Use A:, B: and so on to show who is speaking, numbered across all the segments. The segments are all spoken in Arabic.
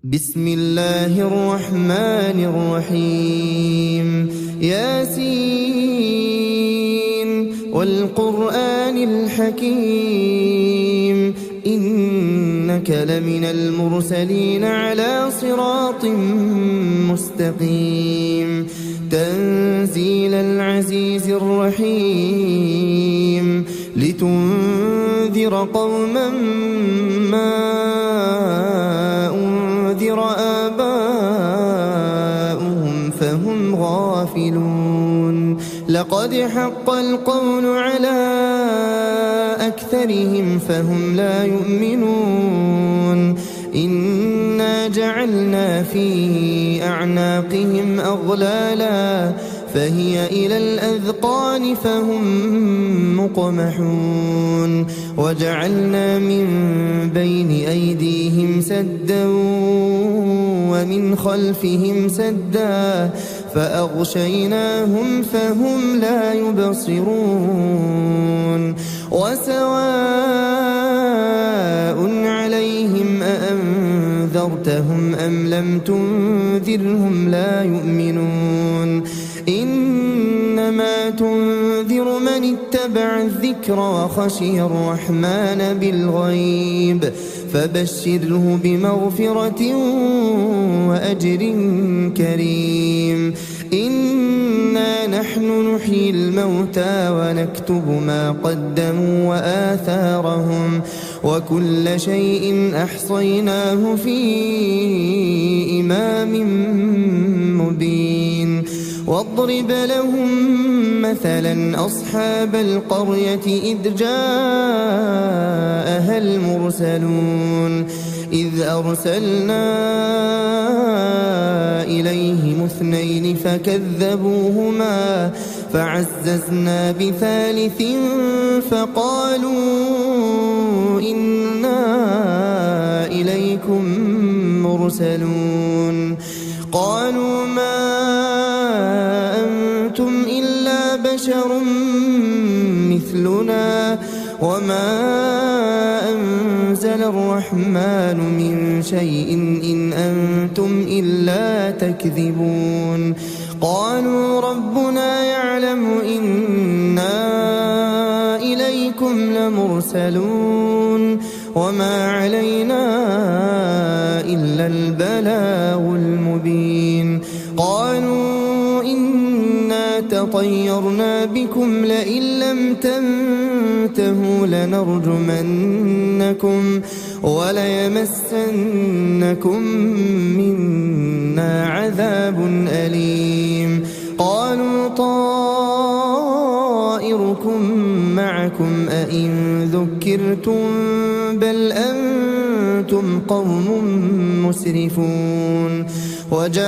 A: بسم الله الرحمن الرحيم ياسين والقرآن الحكيم إنك لمن المرسلين على صراط مستقيم تنزيل العزيز الرحيم لتنذر قوما ما أنذر آباؤهم فهم غافلون لقد حق القول على أكثرهم فهم لا يؤمنون إنا جعلنا في أعناقهم أغلالا فهي إلى الأذقان فهم مقمحون وجعلنا من بين أيديهم سدا ومن خلفهم سدا فأغشيناهم فهم لا يبصرون وسواء عليهم أأنذرتهم أم لم تنذرهم لا يؤمنون إنما تنذر من اتبع الذكر وخشي الرحمن بالغيب فبشره بمغفرة وأجر كريم إنا نحن نحيي الموتى ونكتب ما قدموا وآثارهم وكل شيء أحصيناه في إمام مبين واضرب لهم مثلا أصحاب القرية إذ جاءها المرسلون إذ أرسلنا إليهم اثنين فكذبوهما فعززنا بثالث فقالوا إنا إليكم مرسلون قالوا ما أنتم إلا بشر مثلنا وما أنزل الرحمن من شيء إن أنتم إلا تكذبون قالوا ربنا يعلم إنا إليكم لمرسلون وما علينا إلا البلاغ المبين قالوا إنا تطيرنا بكم لئن لم تنتهوا لنرجمنكم وليمسنكم منا عذاب أليم قالوا طائركم معكم أئن ذكرتم بل أنتم قوم مسرفون وجاء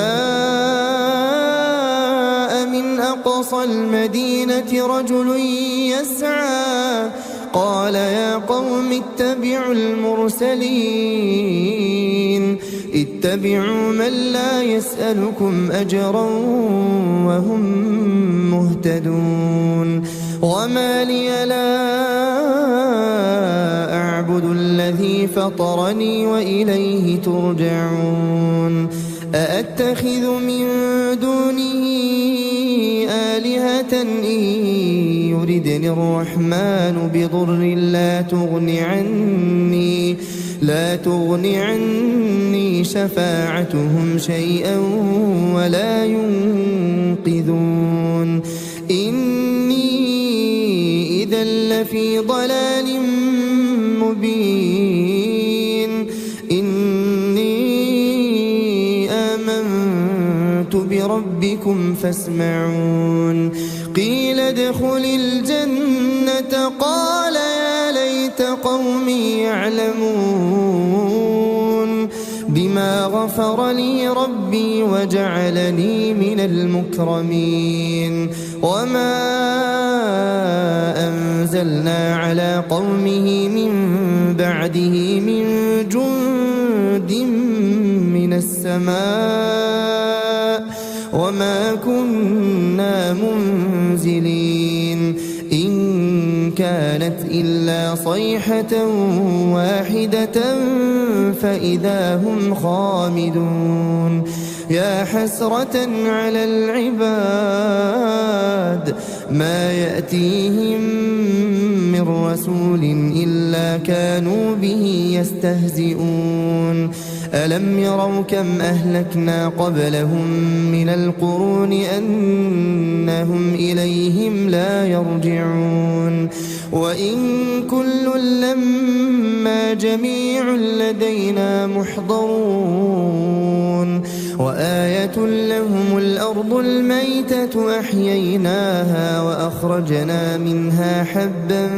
A: من أقصى المدينة رجل يسعى قال يا قوم اتبعوا المرسلين اتبعوا من لا يسألكم أجرا وهم مهتدون وما لي لا أعبد الذي فطرني وإليه ترجعون أأتخذ من دونه آلهة إن يردني الرحمن بضر لا تغن عني شفاعتهم شيئا ولا ينقذون إني إذا لفي ضلال مبين إني آمنت بربكم فاسمعون قيل ادخل الجنة قال يا ليت قومي يعلمون بما غفر لي ربي وجعلني من المكرمين وما أنزلنا على قومه من بعده من جند من السماء وما كنا منزلين إن كانت إلا صيحة واحدة فإذا هم خامدون يا حسرة على العباد ما يأتيهم من رسول إلا كانوا به يستهزئون ألم يروا كم أهلكنا قبلهم من القرون أنهم إليهم لا يرجعون وإن كل لما جميع لدينا محضرون وآية لهم الأرض الميتة أحييناها وأخرجنا منها حبا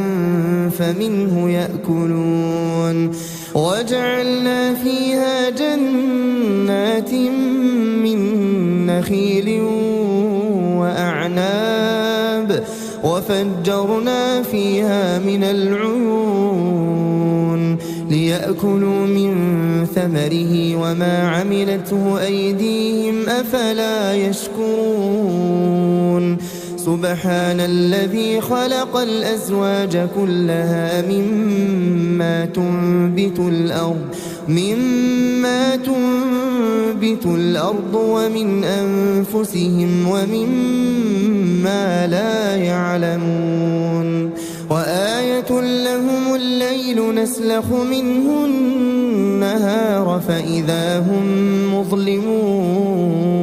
A: فمنه يأكلون وجعلنا فيها جنات من نخيل وأعناب وفجرنا فيها من العيون ليأكلوا من ثمره وما عملته أيديهم أفلا يشكرون سبحان الذي خلق الأزواج كلها مما تنبت الأرض ومن أنفسهم ومما لا يعلمون وآية لهم الليل نسلخ منه النهار فإذا هم مظلمون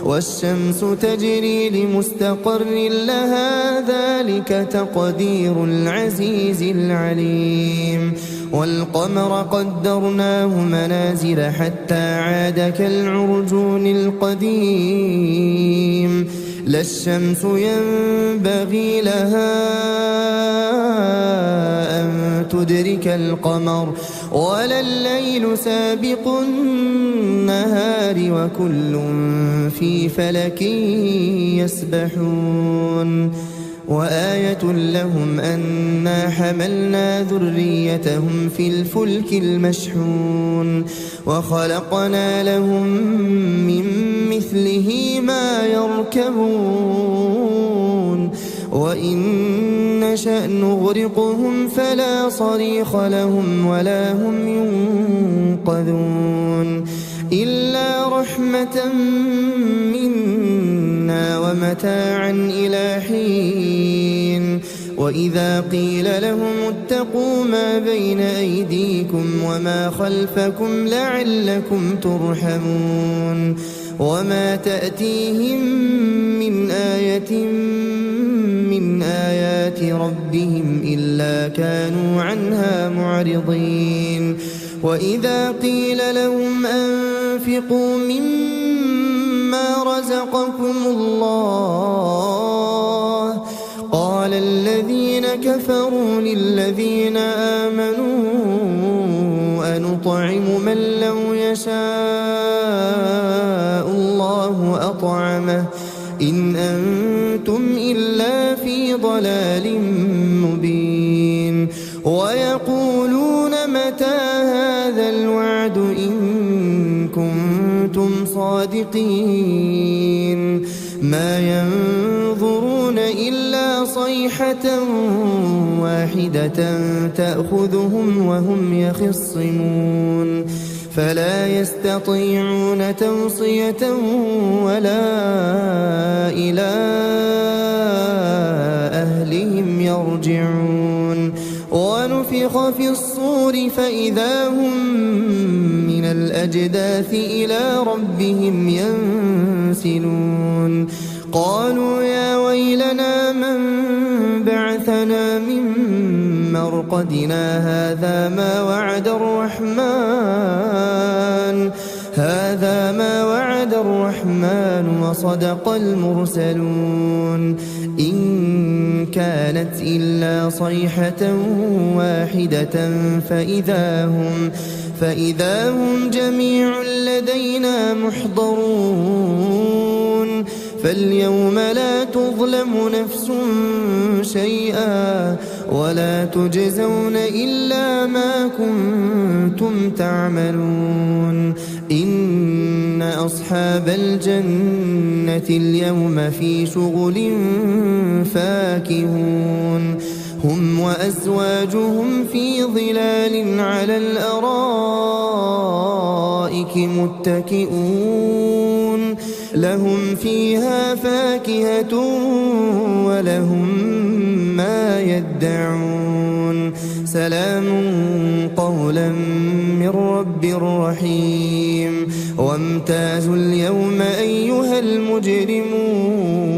A: والشمس تجري لمستقر لها ذلك تقدير العزيز العليم والقمر قدرناه منازل حتى عاد كالعرجون القديم لا الشمس ينبغي لها أن تدرك القمر ولا الليل سابق النهار وكل في فلك يسبحون وآية لهم أنا حملنا ذريتهم في الفلك المشحون وخلقنا لهم من مثله ما يركبون وإن نشأ نغرقهم فلا صريخ لهم ولا هم ينقذون إلا رحمة منا ومتاعا إلى حين وإذا قيل لهم اتقوا ما بين أيديكم وما خلفكم لعلكم ترحمون وما تأتيهم من آية من آيات ربهم إلا كانوا عنها معرضين وإذا قيل لهم أنفقوا مما رزقكم الله قال الذين كفروا للذين آمنوا أنطعم من لو يشاء الله أطعمه إن أنتم إلا في ضلال مبين ويقولون متى هذا الوعد إن كنتم صادقين ما ينظرون إلا صيحة واحدة تأخذهم وهم يخصمون فلا يستطيعون توصية ولا إلى أهلهم يرجعون ونفخ في الصور فإذا هم من الأجداث إلى ربهم ينسلون قالوا يا ويلنا من بعثنا من مرقدنا هذا ما وعد الرحمن وصدق المرسلون إن كانت إلا صيحة واحدة فإذا هم جميع لدينا محضرون فاليوم لا تظلم نفس شيئا ولا تجزون إلا ما كنتم تعملون إن أصحاب الجنة اليوم في شغل فاكهون وأزواجهم في ظلال على الأرائك متكئون لهم فيها فاكهة ولهم ما يدعون سلام قولا من رب رحيم وامتازوا اليوم أيها المجرمون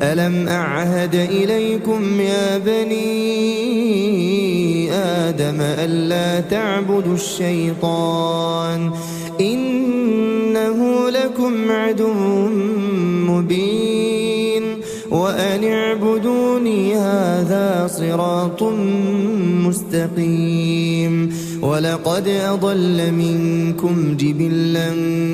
A: ألم أعهد إليكم يا بني آدم ألا تعبدوا الشيطان إنه لكم عدو مبين وأن اعبدوني هذا صراط مستقيم ولقد أضل منكم جبلا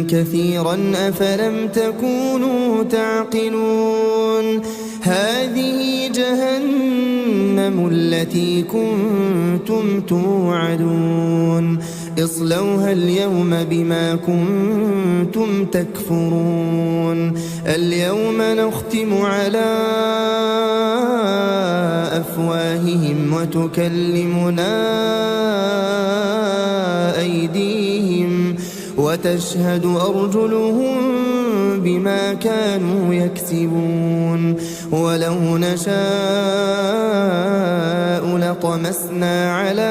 A: كثيرا أفلم تكونوا تعقلون هذه جهنم التي كنتم توعدون اصلوها اليوم بما كنتم تكفرون اليوم نختم على أفواههم وتكلمنا أيديهم وتشهد أرجلهم بما كانوا يكسبون ولو نشاء لطمسنا على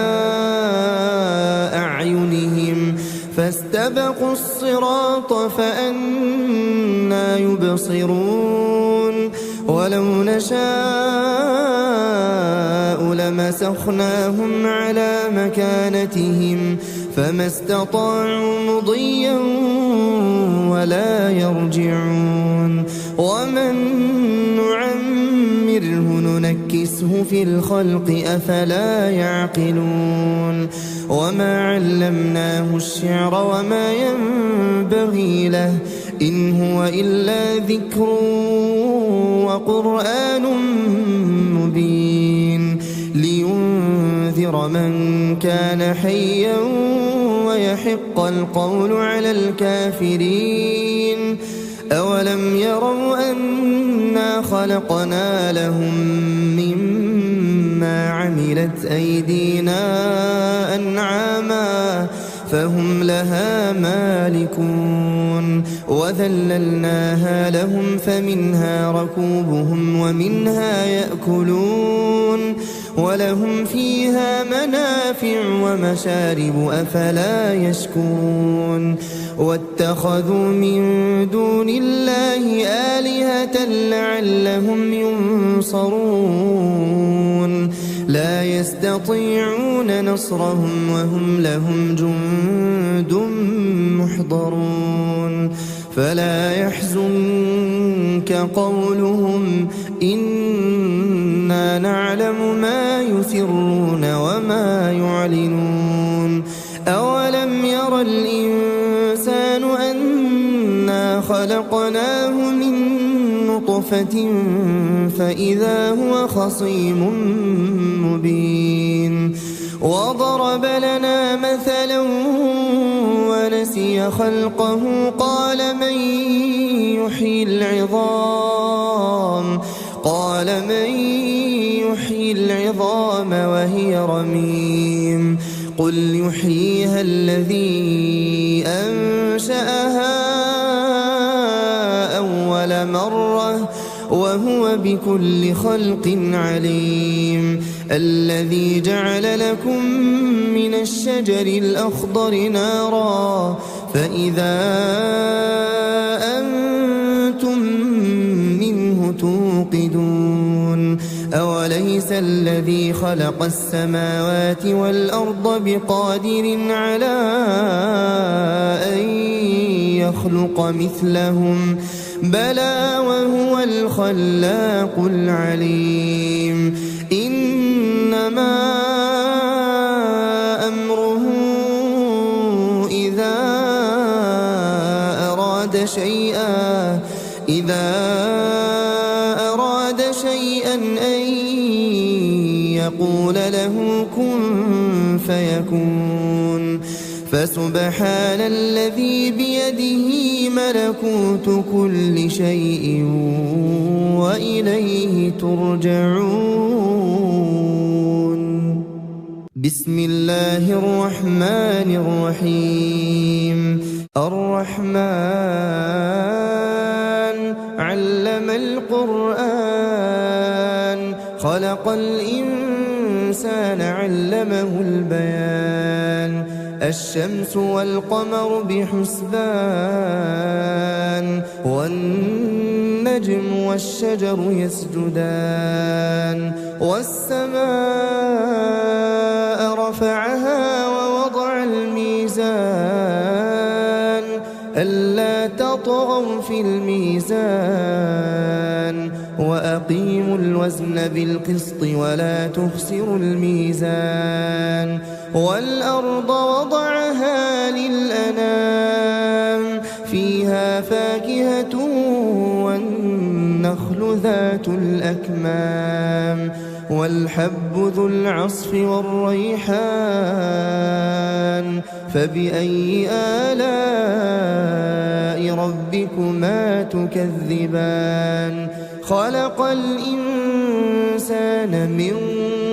A: أعينهم فاستبقوا الصراط فأنى يبصرون ولو نشاء لمسخناهم على مكانتهم فما استطاعوا مضيا ولا يرجعون ومن نعمره ننكسه في الخلق أفلا يعقلون وما علمناه الشعر وما ينبغي له إن هو إلا ذكر وقرآن مبين لينذر من كان حيا ويحق القول على الكافرين أولم يروا أنا خلقنا لهم مما عملت أيدينا أنعاما فهم لها مالكون وذللناها لهم فمنها ركوبهم ومنها يأكلون ولهم فيها منافع ومشارب أفلا يشكرون واتخذوا من دون الله آلهة لعلهم ينصرون لا يستطيعون نصرهم وهم لهم جند محضرون فلا يحزنك قولهم إنا نعلم ما يسرون وما يعلنون أولم ير الإنسان أنا خلقناه من نطفة فإذا هو خصيم مبين وضرب لنا مثلا ونسي خلقه قال من يحيي العظام وهي رميم قل يحييها الذي أنشأها أول مرة وهو بكل خلق عليم الذي جعل لكم من الشجر الأخضر نارا فإذا أنتم منه توقدون أوليس الذي خلق السماوات والأرض بقادر على أن يخلق مثلهم بلى وهو الخلاق العليم إنما أمره إذا أراد شيئا أن يقول له كن فيكون فسبحان الذي بيده ملكوت كل شيء وإليه ترجعون. بسم الله الرحمن الرحيم. الرحمن علم القرآن خلق الإنسان علمه البيان. الشمس والقمر بحسبان والنجم والشجر يسجدان. والسماء رفعها ووضع الميزان ألا تطغوا في الميزان وأقيموا الوزن بالقسط ولا تخسروا الميزان. والأرض وضعها للأنام فيها فاكهة والنخل ذات الأكمام والحب ذو العصف والريحان. فبأي آلاء ربكما تكذبان؟ خلق الإنسان من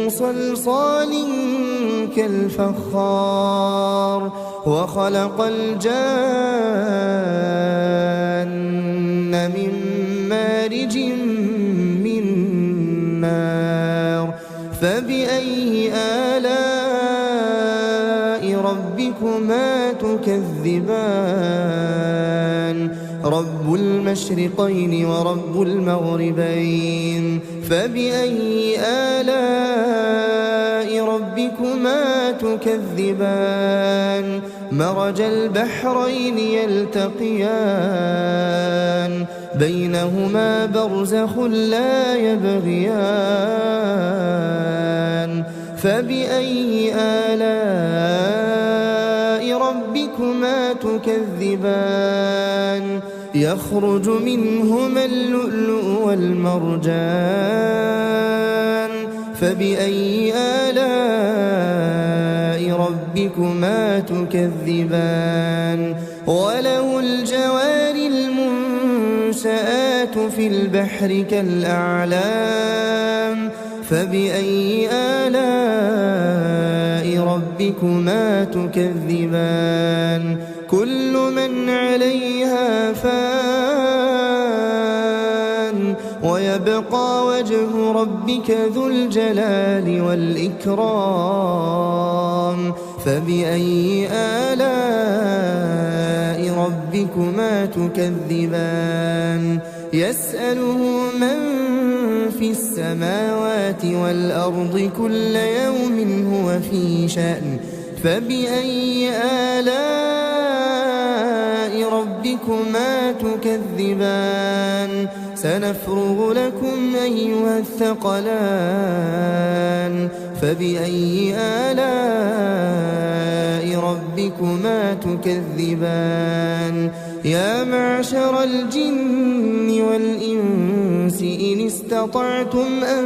A: صلصال كالفخار وخلق الجان من مارج من نار. فبأي آلاء ربكما تكذبان؟ رب المشرقين ورب المغربين. فبأي آلاء ربكما تكذبان؟ مرج البحرين يلتقيان بينهما برزخ لا يبغيان. فبأي آلاء ربكما تكذبان؟ يخرج منهما اللؤلؤ والمرجان. فبأي آلاء ربكما تكذبان؟ وله الجوار المنشآت في البحر كالأعلام. فبأي آلاء ربكما تكذبان؟ كل من عليها فان ويبقى وجه ربك ذو الجلال والإكرام. فبأي آلاء ربكما تكذبان؟ يسأله من في السماوات والأرض كل يوم هو في شأن. فبأي آلاء ربكما تكذبان؟ سنفرغ لكم أيها الثقلان. فبأي آلاء ربكما تكذبان؟ يا معشر الجن والإنس إن استطعتم أن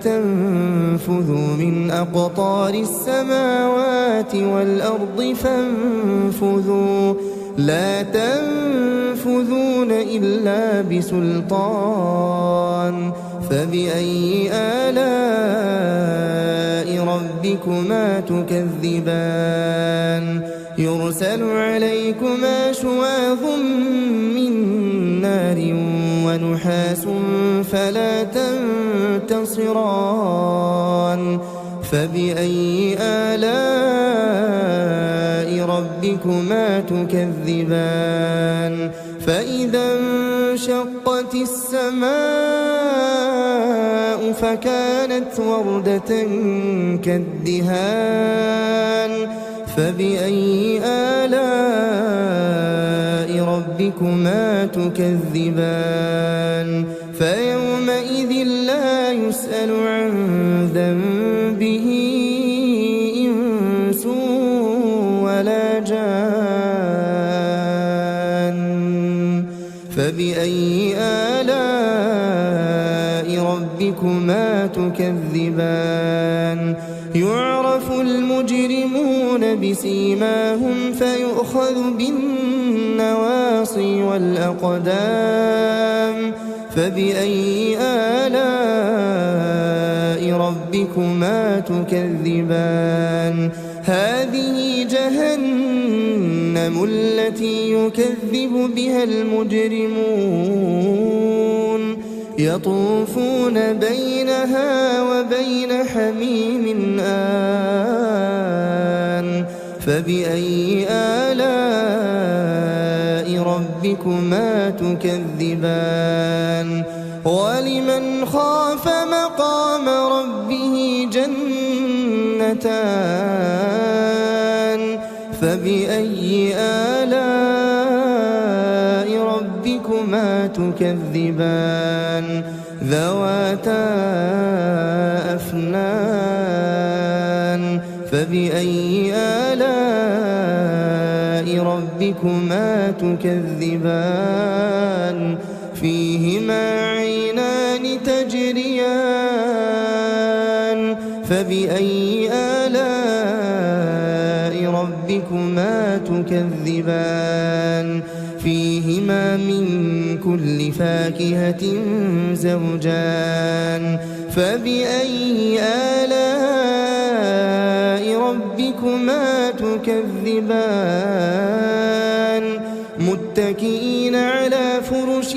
A: تنفذوا من أقطار السماوات والأرض فانفذوا لا تنفذون إلا بسلطان. فبأي آلاء ربكما تكذبان؟ يرسل عليكما شواظ من نار ونحاس فلا تنتصران. فبأي آلاء ربكما تكذبان؟ فإذا انشقت السماء فكانت وردة كالدهان. فبأي آلاء ربكما تكذبان؟ فيومئذ لا يسأل عن ذنبه إنس ولا جان. فبأي آلاء ربكما تكذبان؟ يعرفون بسيماهم فيؤخذ بالنواصي والأقدام فبأي آلاء ربكما تكذبان هذه جهنم التي يكذب بها المجرمون يطوفون بينها وبين حميم آن فبأي آلاء ربكما تكذبان ولمن خاف مقام ربه جنتان فبأي آلاء ربكما تكذبان ذواتا أفنان فبأي آلاء ربكما تكذبان فيهما عينان تجريان فبأي آلاء ربكما تكذبان فيهما من كل فاكهة زوجان فبأي آلاء ربكما تكذبان متكئين على فرش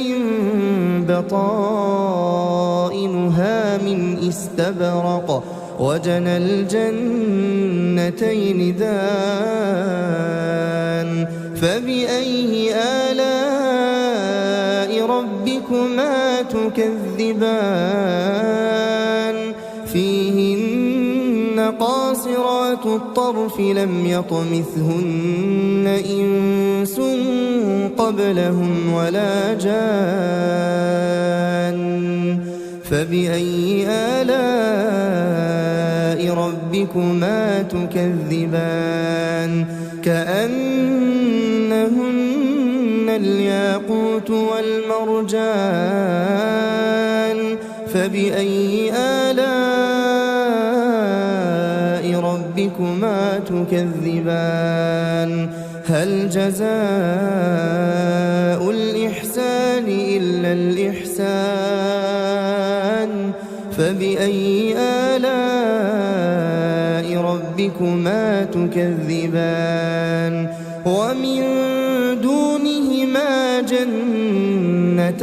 A: بطائنها من استبرق وجنى الجنتين دان فبأي آلاء ربكما تكذبان فيهن قاصرات الطرف لم يطمثهن إنس قبلهم ولا جان فبأي آلاء ربكما تكذبان كأنهن الياقوت والمرجان فبأي آلاء ربكما تكذبان هل جزاء الإحسان إلا الإحسان فبأي آلاء ربكما تكذبان ومن دونهما جنتان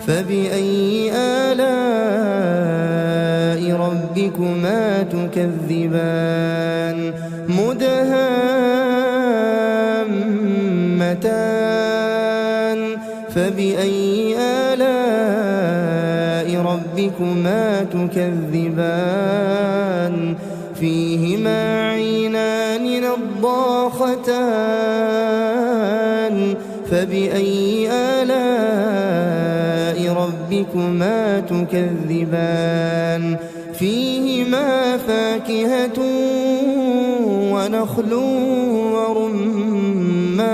A: فبأي آلاء ربكما تكذبان مدهامتان فبأي آلاء ربكما تكذبان فيهما عينان نضاختان فبأي آلاء ربكما تكذبان فيهما فاكهة ونخل ورمان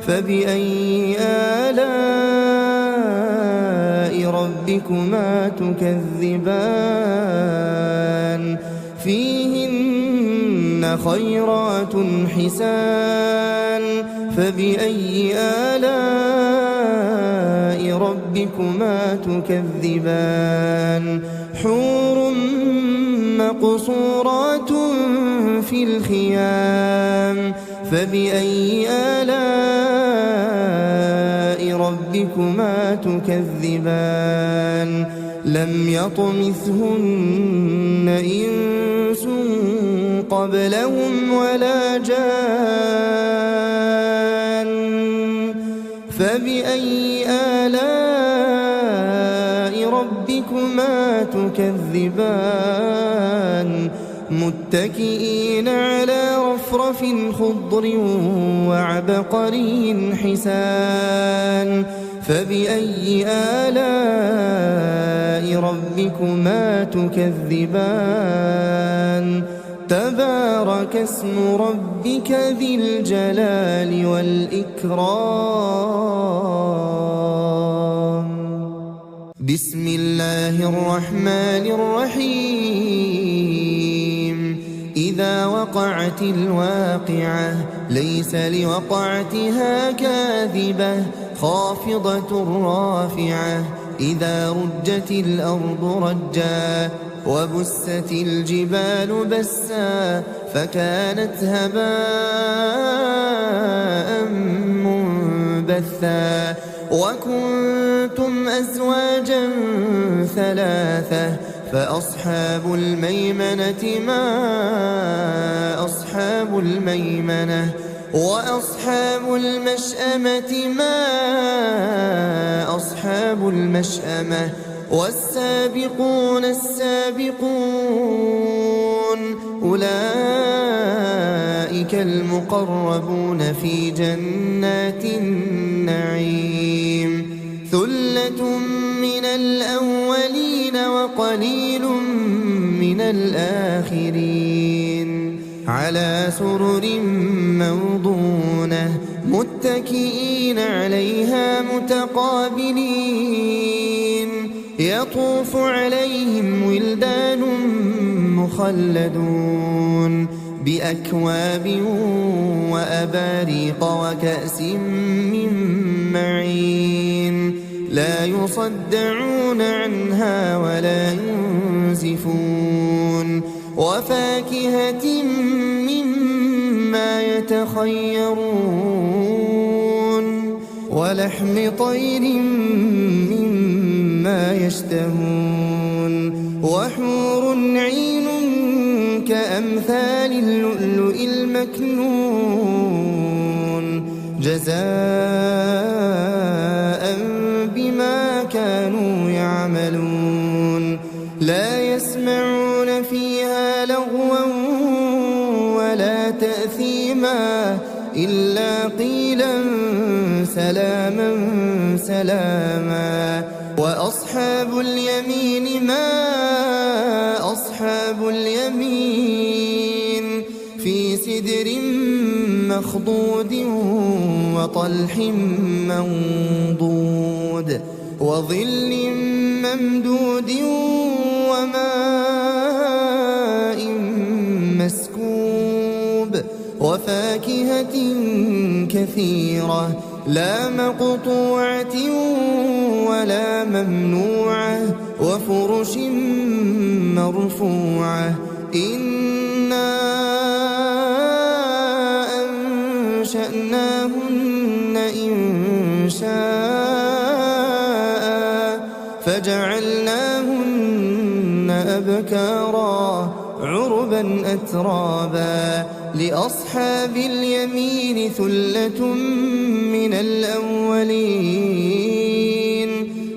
A: فبأي آلاء ربكما تكذبان فيهن خيرات حسان فبأي آلاء ربكما تكذبان حور مقصورات في الخيام فبأي آلاء ربكما تكذبان لم يطمثهن إنس قبلهم ولا جان فبأي آلاء ربكما تكذبان متكئين على رفرف خضر وعبقري حسان فبأي آلاء ربكما تكذبان تبارك اسم ربك ذي الجلال والإكرام بسم الله الرحمن الرحيم وقعت الواقعة ليس لوقعتها كاذبة خافضة رافعة إذا رجت الأرض رجا وبست الجبال بسا فكانت هباء منبثا وكنتم أزواجا ثلاثة فأصحاب الميمنة ما أصحاب الميمنة وأصحاب المشأمة ما أصحاب المشأمة والسابقون السابقون أولئك المقربون في جنات النعيم ثلة من الأولين وقليل من الآخرين على سرر موضونة متكئين عليها متقابلين يطوف عليهم ولدان مخلدون بأكواب وأباريق وكأس من معين لا يصدعون عنها ولا ينزفون وفاكهة مما يتخيرون ولحم طير مما يشتهون وحور عين كأمثال اللؤلؤ المكنون جزاء بما كانوا يعملون لا يسمعون فيها لغوا ولا تأثيما إلا قيلا سلاما سلاما وأصحاب اليمين ما أصحاب اليمين في سدر مخضود وطلح منضود وظل ممدود وماء مسكوب وفاكهة كثيرة لا مقطوعة ولا ممنوعة وفرش مرفوعة إنا أنشأناهن إنشاء فجعلناهن أبكارا عربا أترابا لأصحاب اليمين ثلة من الأولين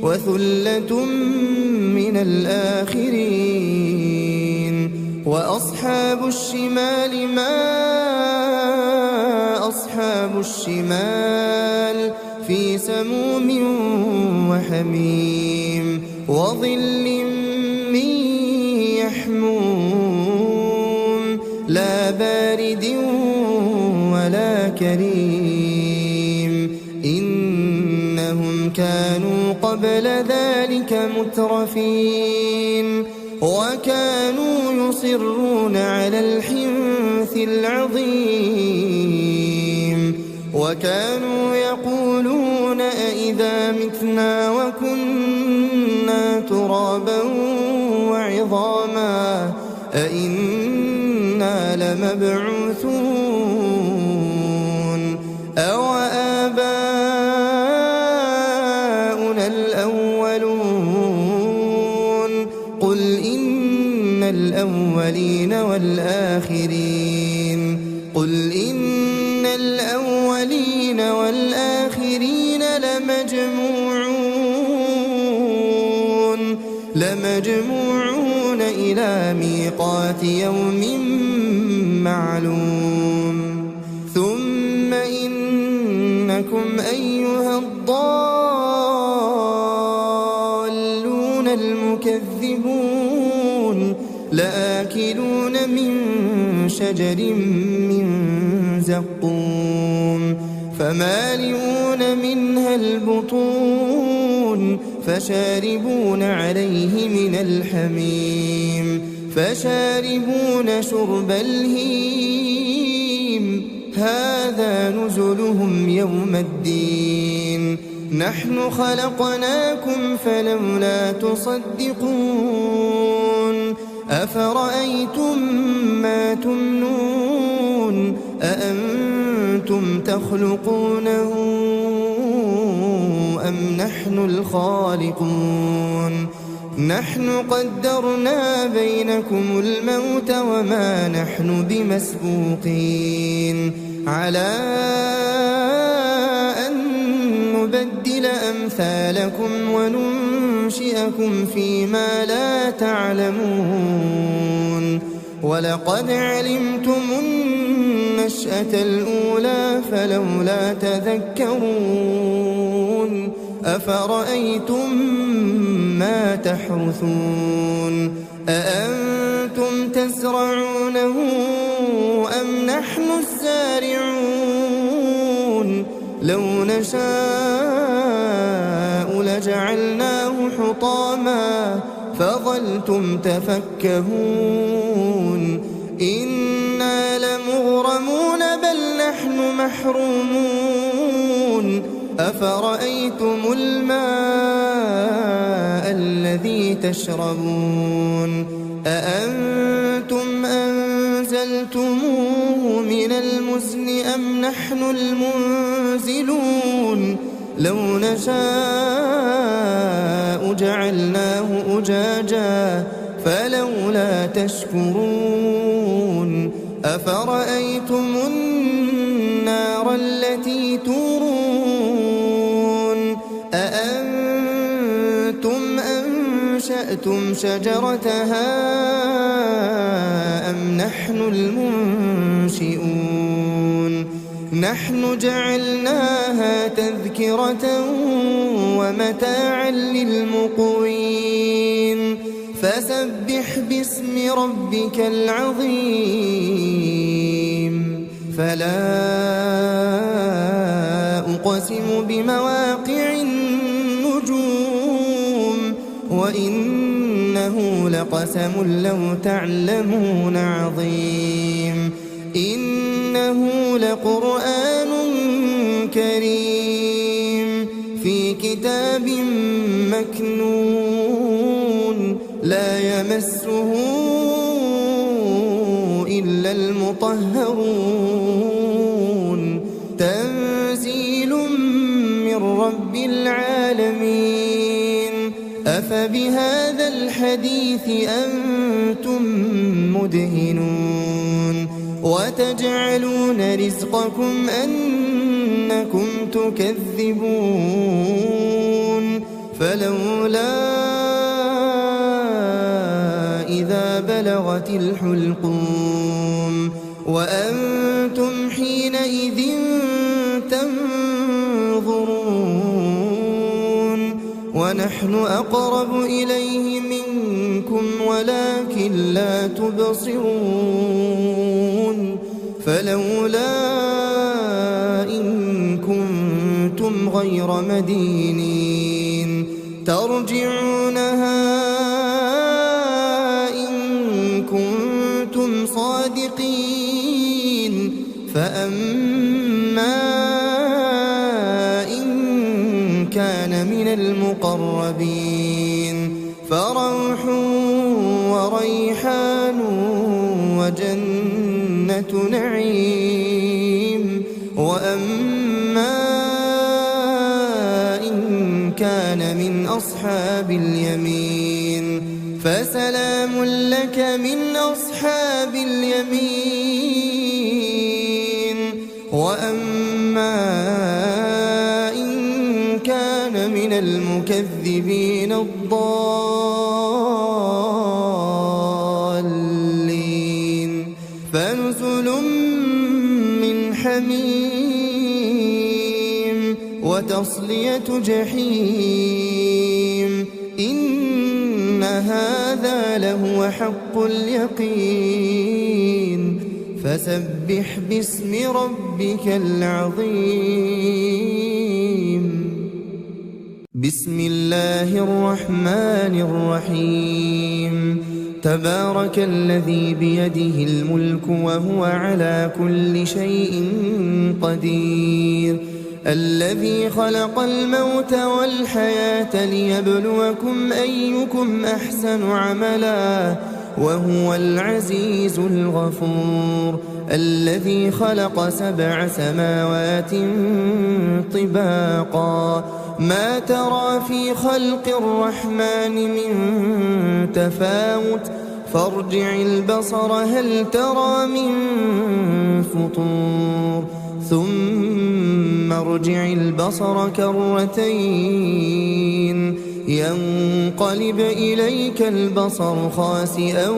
A: وثلة من الآخرين وأصحاب الشمال ما أصحاب الشمال في سموم وحميم وظل من يحموم لا بارد ولا كريم إنهم كانوا قبل ذلك مترفين وكانوا يصرون على الحنث العظيم وكانوا يقولون أئذا متنا وكنا ترابا وعظاما أئنا لمبعوثون أو آباؤنا الأولون قل إن الأولين والآخرين قل إن الأولين والآخرين لمجموعون إلى ميقات يوم معلوم ثم إنكم أيها الضالون المكذبون لآكلون من شجر من زقوم فمالئون منها البطون فشاربون عليه من الحميم فشاربون شرب الهيم هذا نزلهم يوم الدين نحن خلقناكم فلولا تصدقون أفرأيتم ما تمنون أأنتم تخلقونه أم نحن الخالقون نحن قدرنا بينكم الموت وما نحن بمسبوقين على أن نبدل أمثالكم وننشئكم فيما لا تعلمون ولقد علمتم النشأة الأولى فلولا تذكرون أفرأيتم ما تحرثون أأنتم تزرعونه أم نحن الزارعون لو نشاء لجعلناه حطاما فظلتم تفكهون إنا لمغرمون بل نحن محرومون أفرأيتم الماء الذي تشربون أأنتم أنزلتموه من المزن أم نحن المنزلون لو نشاء جعلناه أجاجا فلولا تشكرون أفرأيتم النار التي تورون أأنتم أنشأتم شجرتها أم نحن المنشئون نحن جعلناها تذكرة ومتاعا للمقوين فسبح باسم ربك العظيم فلا أقسم بمواقع النجوم وإنه لقسم لو تعلمون عظيم إنه لقرآن كريم في كتاب مكنون لا يمسه إلا المطهرون تنزيل من رب العالمين أفبهذا الحديث أنتم مدهنون وتجعلون رزقكم أنكم تكذبون فلولا إذا بلغت الحلقوم وأنتم حينئذ تنظرون ونحن أقرب إليه منكم ولكن لا تبصرون فلولا إن كنتم غير مدينين ترجعونها إن كنتم صادقين فأما إن كان من المقربين فروح وريحان وجنة نعيم وأما إن كان من أصحاب اليمين فسلام لك من أصحاب اليمين وأما إن كان من المكذبين الضالين فنزل من حميم وتصلية جحيم إن هذا لهو حق اليقين فسبح باسم ربك العظيم بسم الله الرحمن الرحيم تبارك الذي بيده الملك وهو على كل شيء قدير الذي خلق الموت والحياة ليبلوكم أيكم أحسن عملا وهو العزيز الغفور الذي خلق 7 سماوات طباقا ما ترى في خلق الرحمن من تفاوت فارجع البصر هل ترى من فطور ثم ارجع البصر كرتين ينقلب إليك البصر خاسئا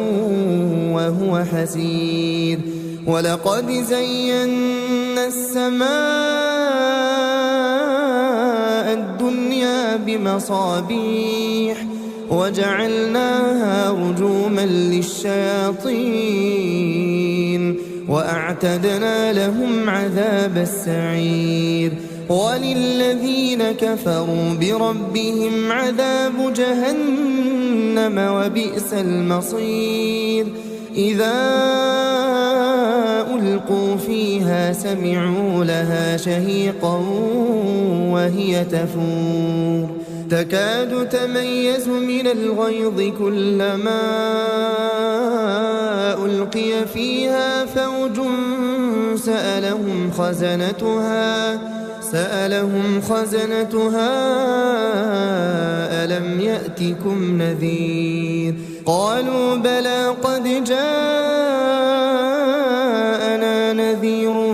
A: وهو حسير ولقد زينا السماء الدنيا بمصابيح وجعلناها رجوما للشياطين وأعتدنا لهم عذاب السعير وللذين كفروا بربهم عذاب جهنم وبئس المصير إذا ألقوا فيها سمعوا لها شهيقا وهي تفور تكاد تميز من الغيظ كلما ألقي فيها فوج سألهم خزنتها ألم يأتكم نذير قالوا بلى قد جاءنا نذير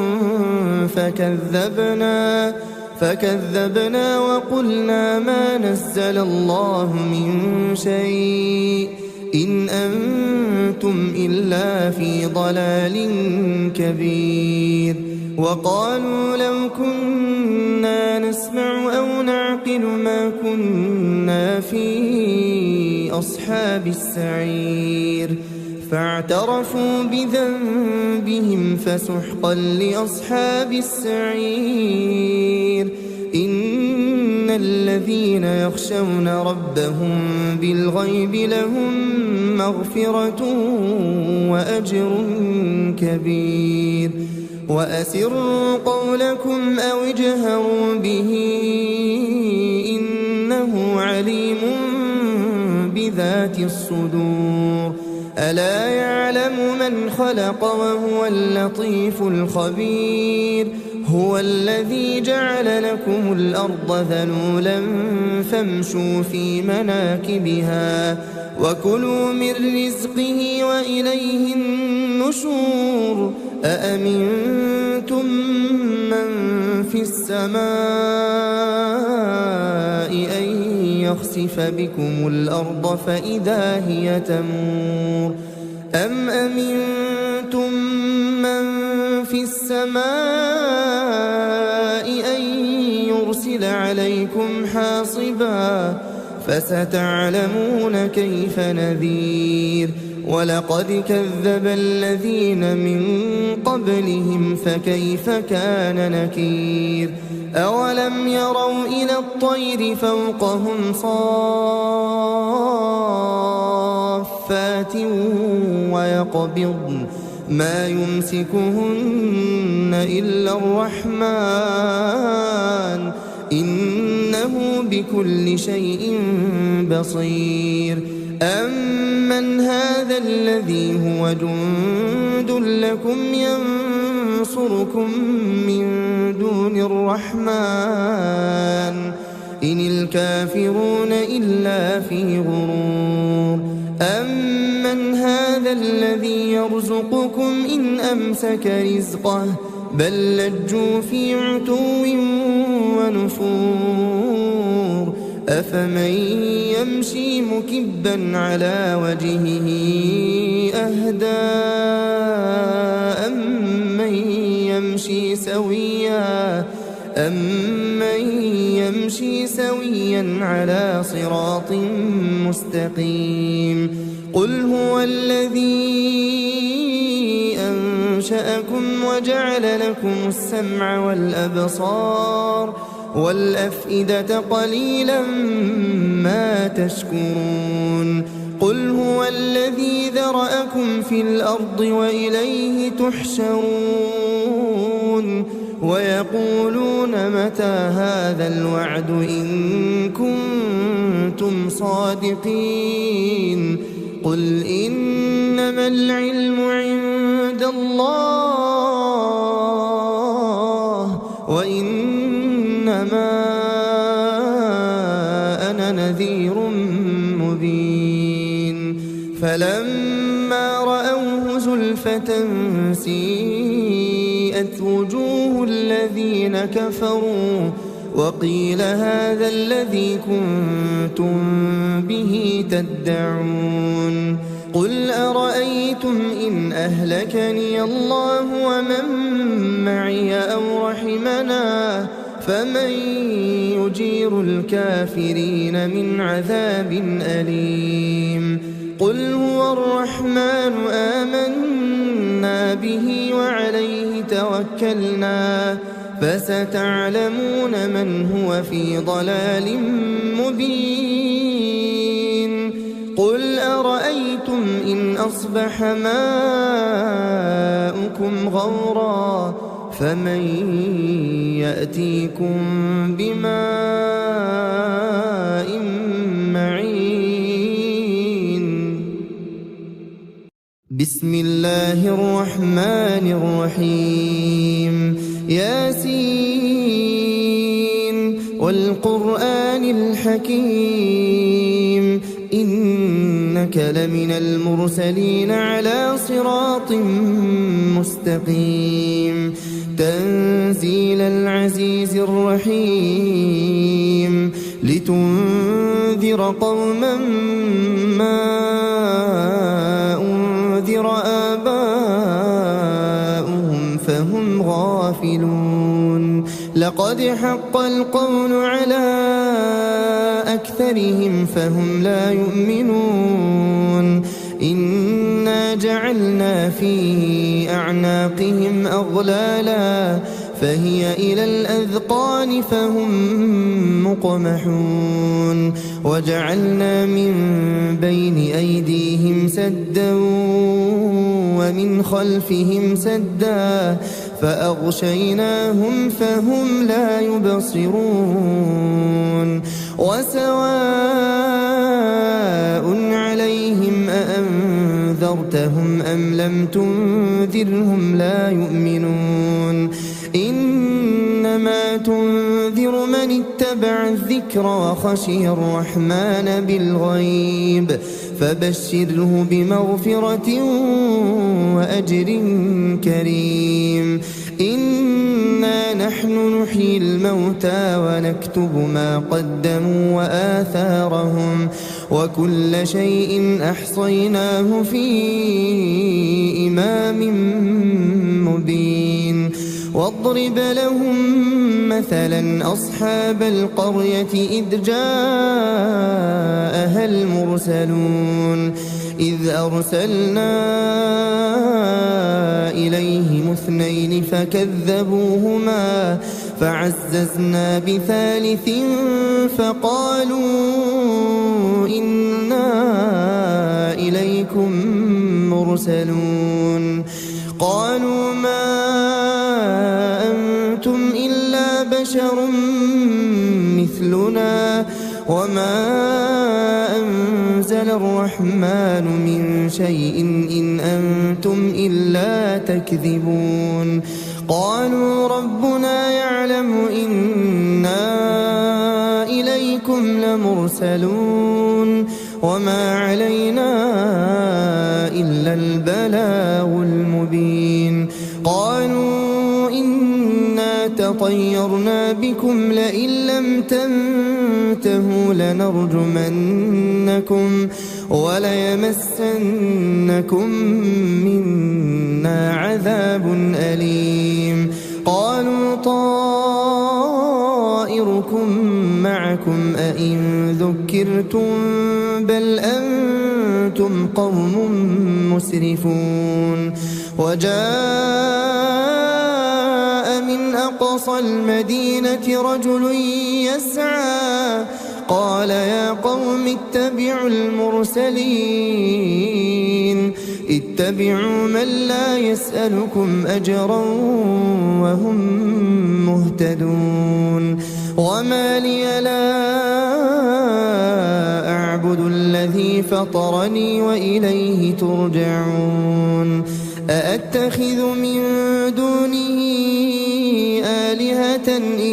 A: فكذبنا وقلنا ما نزل الله من شيء إن أنتم إلا في ضلال كبير وقالوا لو كنا نسمع أو نعقل ما كنا في أصحاب السعير فاعترفوا بذنبهم فسحقا لأصحاب السعير إن الذين يخشون ربهم بالغيب لهم مغفرة وأجر كبير وأسروا قولكم أو اجهروا به إنه عليم بذات الصدور ألا يعلم من خلق وهو اللطيف الخبير هو الذي جعل لكم الأرض ذلولا فامشوا في مناكبها وكلوا من رزقه وإليه النشور أأمنتم من في السماء أن يخسف بكم الأرض فإذا هي تمور أم أمنتم من في السماء أن يرسل عليكم حاصبا فستعلمون كيف نذير ولقد كذب الذين من قبلهم فكيف كان نكير أولم يروا إلى الطير فوقهم صافات ويقبضن ما يمسكهن إلا الرحمن إنه بكل شيء بصير أمن هذا الذي هو جند لكم ينصركم من دون الرحمن إن الكافرون إلا في غرور أمن هذا الذي يرزقكم إن أمسك رزقه بل لجوا في عتو ونفور أفمن يمشي مكبا على وجهه أهدى أمن يمشي سويا على صراط مستقيم قل هو الذي أنشأكم وجعل لكم السمع والأبصار والأفئدة قليلا ما تشكرون قل هو الذي ذرأكم في الأرض وإليه تحشرون ويقولون متى هذا الوعد إن كنتم صادقين قل إنما العلم عند الله وإنما أنا نذير مبين فلما رأوه زلفة سيئت وجوه الذين كفروا وقيل هذا الذي كنتم به تدعون قل أرأيتم إن أهلكني الله ومن معي أو رحمنا فمن يجير الكافرين من عذاب أليم قل هو الرحمن آمنا به وعليه توكلنا فستعلمون من هو في ضلال مبين قل أرأيتم إن أصبح ماؤكم غورا فمن يأتيكم بماء معين بسم الله الرحمن الرحيم ياسين والقرآن الحكيم إنك لمن المرسلين على صراط مستقيم تنزيل العزيز الرحيم لتنذر قوما ما أنذر آباؤهم فهم غافلون لقد حق القول على أكثرهم فهم لا يؤمنون إنا جعلنا في أعناقهم أغلالا فهي إلى الأذقان فهم مقمحون وجعلنا من بين أيديهم سدا ومن خلفهم سدا فأغشيناهم فهم لا يبصرون وسواء عليهم أأنذرتهم أم لم تنذرهم لا يؤمنون إنما تنذر من اتبع الذكر وخشي الرحمن بالغيب فبشره بمغفرة وأجر كريم إنا نحن نحيي الموتى ونكتب ما قدموا وآثارهم وكل شيء أحصيناه في إمام مبين واضرب لهم مثلا أصحاب القرية إذ جاءها المرسلون إذ أرسلنا إليهم اثنين فكذبوهما فعززنا بثالث فقالوا إنا إليكم مرسلون قالوا ما أنتم إلا بشر مثلنا وما أنزل الرحمن من شيء إن أنتم إلا تكذبون قالوا ربنا يعلم إنا إليكم لمرسلون وما علينا إلا البلاغ المبين قالوا إنا تطيرنا بكم لئن لم تنتهوا لنرجمنكم وليمسنكم منا عذاب أليم قالوا طائركم معكم أئن ذكرتم بل أنتم قوم مسرفون وجاء من أقصى المدينة رجل يسعى قال يا قوم اتبعوا المرسلين اتبعوا من لا يسألكم أجرا وهم مهتدون وما لي لا أعبد الذي فطرني وإليه ترجعون أأتخذ من دونه آلهة إن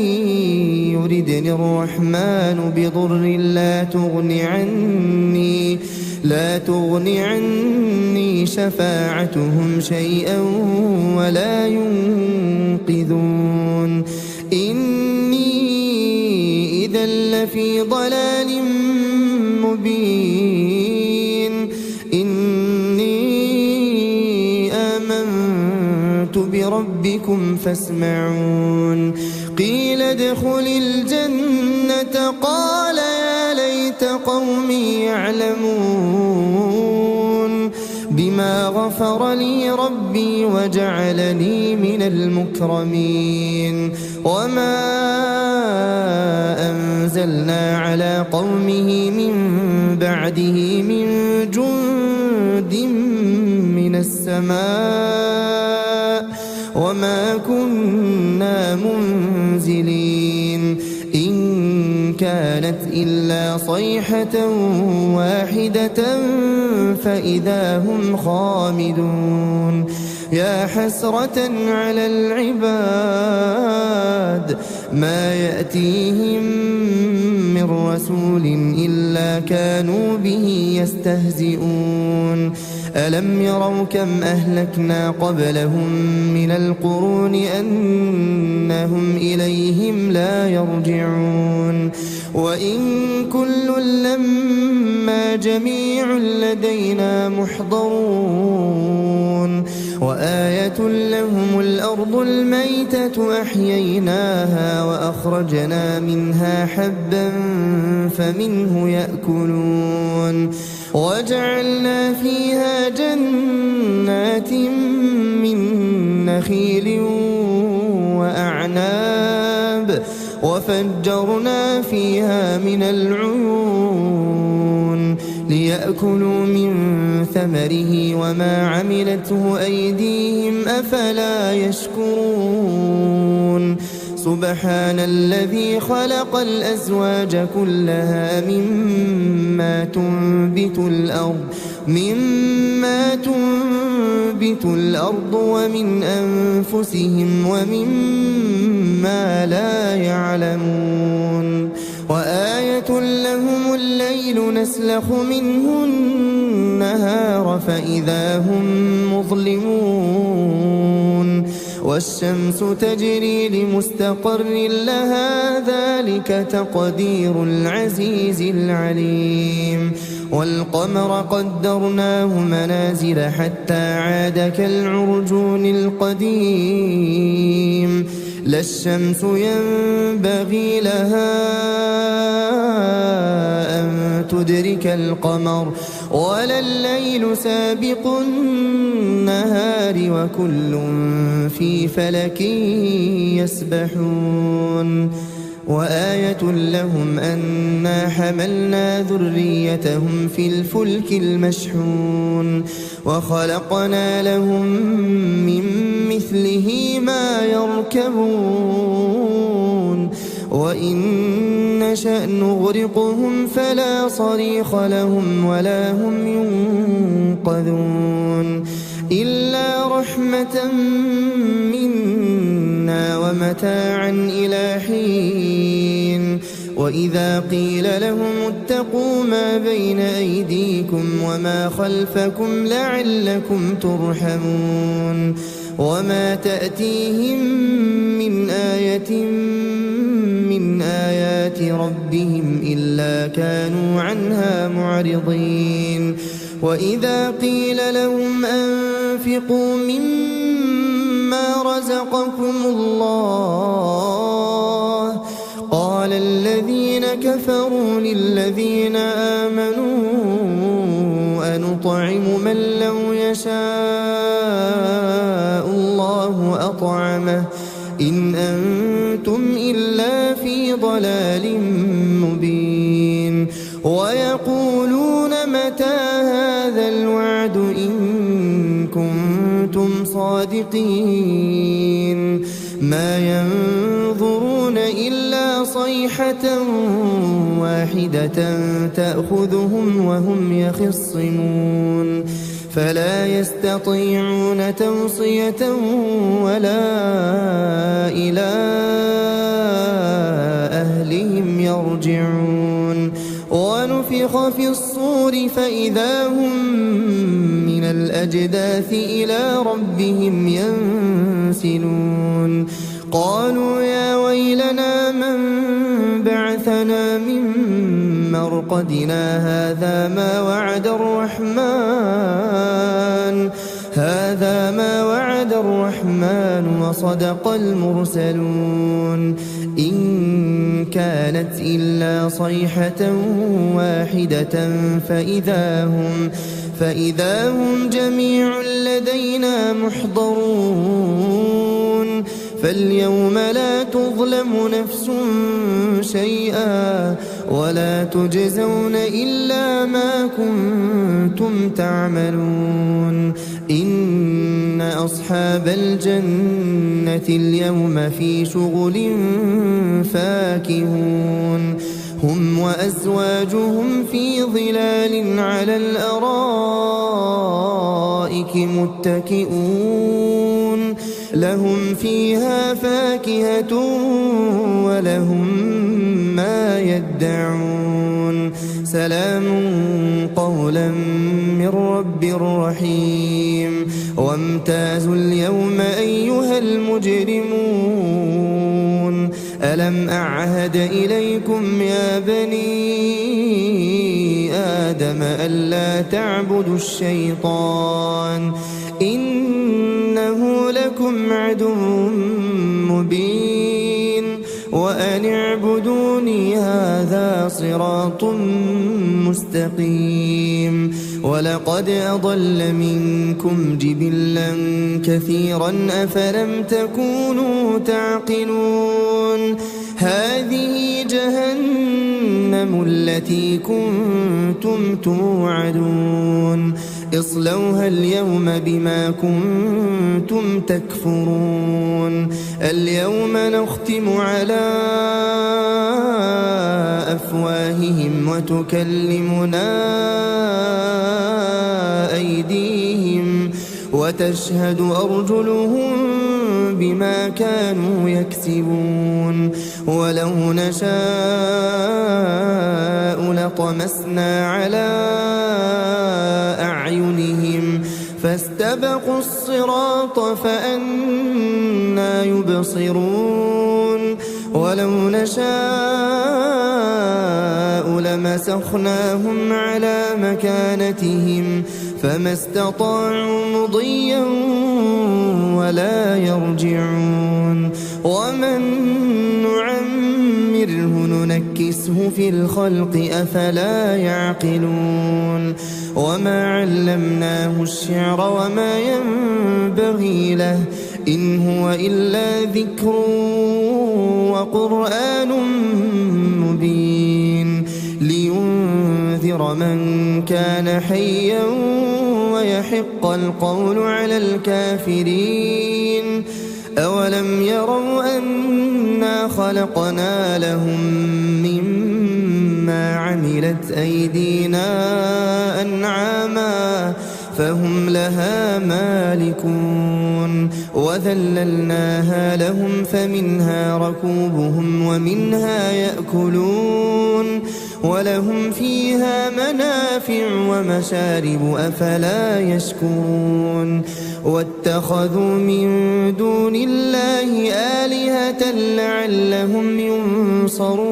A: يردني الرحمن بضر لا تغن عني شفاعتهم شيئا ولا ينقذون إني إذا لفي ضلال مبين إني آمنت بربكم فاسمعون قيل ادخل الجنة قال يا ليت قومي يعلمون بما غفر لي ربي وجعلني من المكرمين وما أنزلنا على قومه من بعده من جند من السماء وما كنا منزلين إن كانت إلا صيحة واحدة فإذا هم خامدون يا حسرة على العباد ما يأتيهم من رسول إلا كانوا به يستهزئون ألم يروا كم أهلكنا قبلهم من القرون أنهم إليهم لا يرجعون وإن كل لما جميع لدينا محضرون وآية لهم الأرض الميتة أحييناها وأخرجنا منها حبا فمنه يأكلون وجعلنا فيها جنات من نخيل وأعناب وفجرنا فيها من العيون ليأكلوا من ثمره وما عملته أيديهم أفلا يشكرون سبحان الذي خلق الأزواج كلها مما تنبت الأرض ومن أنفسهم ومما لا يعلمون وآية لهم الليل نسلخ منه النهار فإذا هم مظلمون والشمس تجري لمستقر لها ذلك تقدير العزيز العليم والقمر قدرناه منازل حتى عاد كالعرجون القديم لا الشمس ينبغي لها أن تدرك القمر ولا الليل سابق النهار وكل في فلك يسبحون وآية لهم أنا حملنا ذريتهم في الفلك المشحون وخلقنا لهم من مثله ما يركبون وإن نشأ نغرقهم فلا صريخ لهم ولا هم ينقذون إلا رحمة منا ومتاعا إلى حين وإذا قيل لهم اتقوا ما بين أيديكم وما خلفكم لعلكم ترحمون وما تأتيهم من آية من آيات ربهم إلا كانوا عنها معرضين وإذا قيل لهم أنفقوا مما رزقكم الله قال الذين كفروا للذين آمنوا أنطعم من لو يشاء الله أطعمه إن أنتم إلا في ضلال مبين كنتم صادقين ما ينظرون إلا صيحة واحدة تأخذهم وهم يخصمون فلا يستطيعون توصية ولا إلى أهلهم يرجعون ونفخ في الصور فإذا هم من الأجداث إلى ربهم ينسلون قالوا يا ويلنا من بعثنا من مرقدنا هذا ما وعد الرحمن وصدق المرسلون إن كانت إلا صيحة واحدة فإذا هم جميع لدينا محضرون فاليوم لا تظلم نفس شيئا ولا تجزون إلا ما كنتم تعملون إن أصحاب الجنة اليوم في شغل فاكهون هم وأزواجهم في ظلال على الأرائك متكئون لهم فيها فاكهة ولهم ما يدعون سلام قولا من رب رحيم وامتازوا اليوم أيها المجرمون ألم أعهد إليكم يا بني آدم ألا تعبدوا الشيطان إنه لكم عدو مبين وأن اعبدوني هذا صراط مستقيم ولقد أضل منكم جبلا كثيرا أفلم تكونوا تعقلون هذه جهنم التي كنتم توعدون اصلوها اليوم بما كنتم تكفرون اليوم نختم على أفواههم وتكلمنا أيديهم وتشهد أرجلهم بما كانوا يكسبون ولو نشاء لطمسنا على أعينهم فاستبقوا الصراط فأنى يبصرون ولو نشاء لمسخناهم على مكانتهم فما استطاعوا مضيا ولا يرجعون ومن نعمره ننكسه في الخلق أفلا يعقلون وما علمناه الشعر وما ينبغي له إن هو إلا ذكر وقرآن مبين لينذر من كان حيا ويحق القول على الكافرين أولم يروا أنا خلقنا لهم مما عملت أيدينا أنعاما فهم لها مالكون وذللناها لهم فمنها ركوبهم ومنها يأكلون ولهم فيها منافع ومشارب أفلا يشكرون واتخذوا من دون الله آلهة لعلهم ينصرون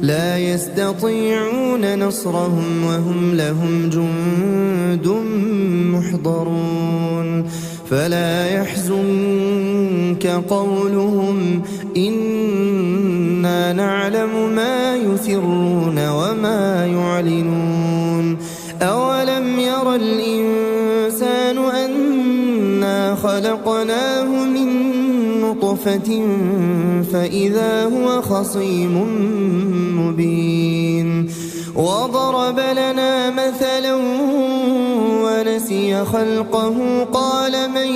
A: لا يستطيعون نصرهم وهم لهم جند محضرون فلا يحزنك قولهم إنا نعلم ما يسرون وما يعلنون أولم ير الإنسان أنا خلقناه من نطفة فإذا هو خصيم مبين وضرب لنا مثلا نسي خلقه قال من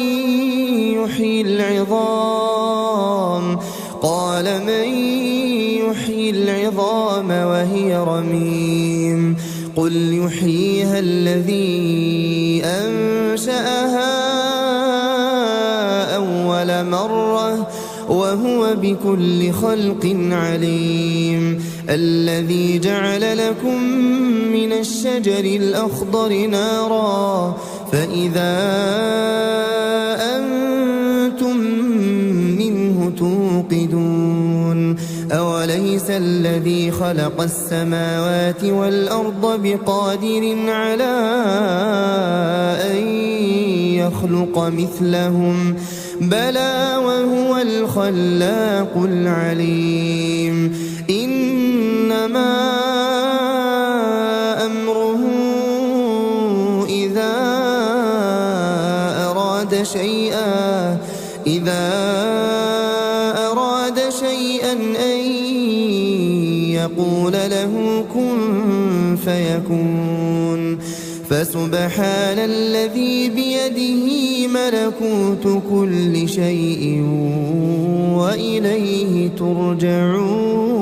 A: يحيي العظام وهي رميم قل يحييها الذي أنشأها أول مرة وهو بكل خلق عليم الذي جعل لكم من الشجر الأخضر نارا فإذا أنتم منه توقدون أوليس الذي خلق السماوات والأرض بقادر على أن يخلق مثلهم بلى وهو الخلاق العليم إنما أمره إذا أراد شيئا أن يقول له كن فيكون فسبحان الذي بيده ملكوت كل شيء وإليه ترجعون